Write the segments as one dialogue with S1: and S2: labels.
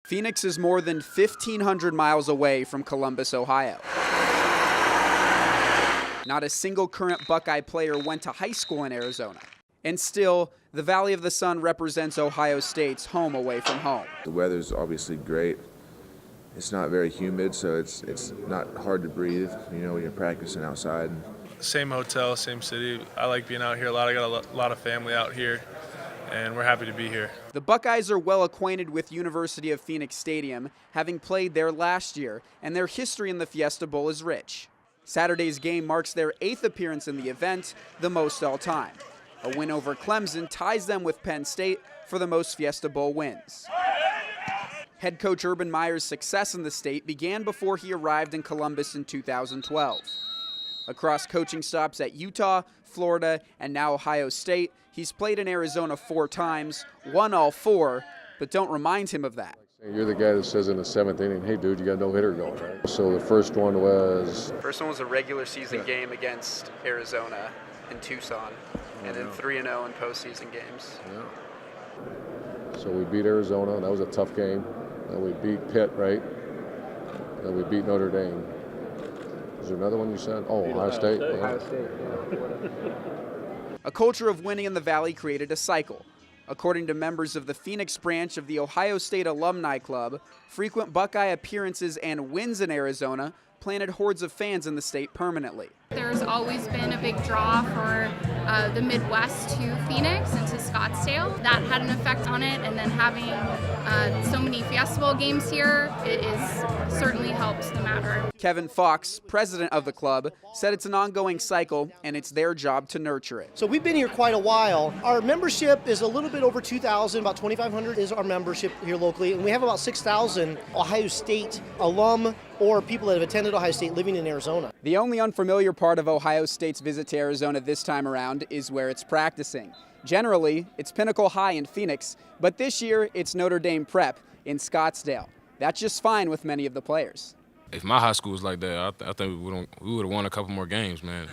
S1: Phoenix is more than 1,500 miles away from Columbus, Ohio. Not a single current Buckeye player went to high school in Arizona. And still, the Valley of the Sun represents Ohio State's home away from home.
S2: The weather's obviously great. It's not very humid, so it's not hard to breathe, you know, when you're practicing outside.
S3: Same hotel, same city. I like being out here a lot. I got a lot of family out here, and we're happy to be here.
S1: The Buckeyes are well acquainted with University of Phoenix Stadium, having played there last year, and their history in the Fiesta Bowl is rich. Saturday's game marks their 8th appearance in the event, the most all time. A win over Clemson ties them with Penn State for the most Fiesta Bowl wins. Head coach Urban Meyer's success in the state began before he arrived in Columbus in 2012. Across coaching stops at Utah, Florida, and now Ohio State, he's played in Arizona 4 times, won all 4, but don't remind him of that.
S4: You're the guy that says in the 7th inning, hey, dude, you got no hitter going, right? So the first one was
S1: a regular season game against Arizona in Tucson, and then 3-0 in postseason games.
S4: Yeah. So we beat Arizona. That was a tough game. And we beat Pitt, right? And we beat Notre Dame. Is there another one you said? Oh, Ohio State. Yeah.
S5: Ohio State, yeah.
S1: A culture of winning in the Valley created a cycle. According to members of the Phoenix branch of the Ohio State Alumni Club, frequent Buckeye appearances and wins in Arizona planted hordes of fans in the state permanently.
S6: There's always been a big draw for the Midwest to Phoenix and to Scottsdale. That had an effect on it, and then having so many Fiesta Bowl games here, it certainly helps the matter.
S1: Kevin Fox, president of the club, said it's an ongoing cycle and it's their job to nurture it.
S7: So we've been here quite a while. Our membership is a little bit over 2,000, about 2,500 is our membership here locally, and we have about 6,000 Ohio State alum or people that have attended Ohio State living in Arizona.
S1: The only unfamiliar part of Ohio State's visit to Arizona this time around is where it's practicing. Generally, it's Pinnacle High in Phoenix, but this year it's Notre Dame Prep in Scottsdale. That's just fine with many of the players.
S8: If my high school was like that, I think we would have won a couple more games, man.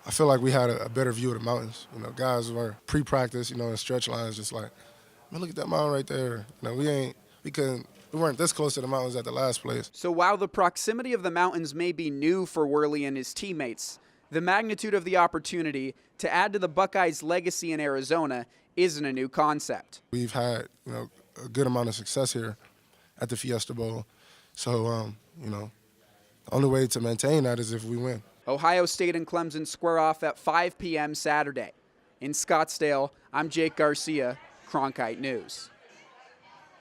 S9: I feel like we had a better view of the mountains. You know, guys were pre-practice, you know, in stretch lines, just like, man, look at that mountain right there. You know, we weren't this close to the mountains at the last place.
S1: So while the proximity of the mountains may be new for Worley and his teammates, the magnitude of the opportunity to add to the Buckeyes' legacy in Arizona isn't a new concept.
S9: We've had, you know, a good amount of success here at the Fiesta Bowl. So, you know, the only way to maintain that is if we win.
S1: Ohio State and Clemson square off at 5 p.m. Saturday. In Scottsdale, I'm Jake Garcia, Cronkite News.